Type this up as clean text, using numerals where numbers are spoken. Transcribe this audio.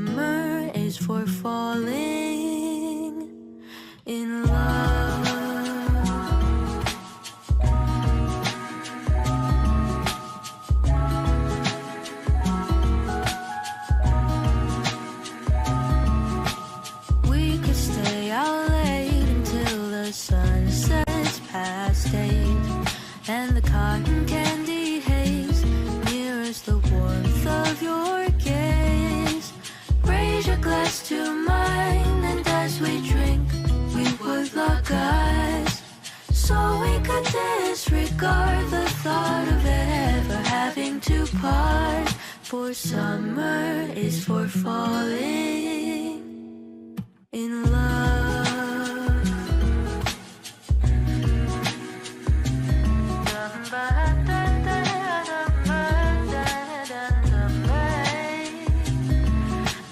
Summer is for falling in love. We could stay out late until the sun sets past 8, and the cotton candy haze mirrors the warmth of your gaze. Raise your glass to mine, and as we drink, we would lock eyes, so we could disregard the thought of ever having to part. For summer is for falling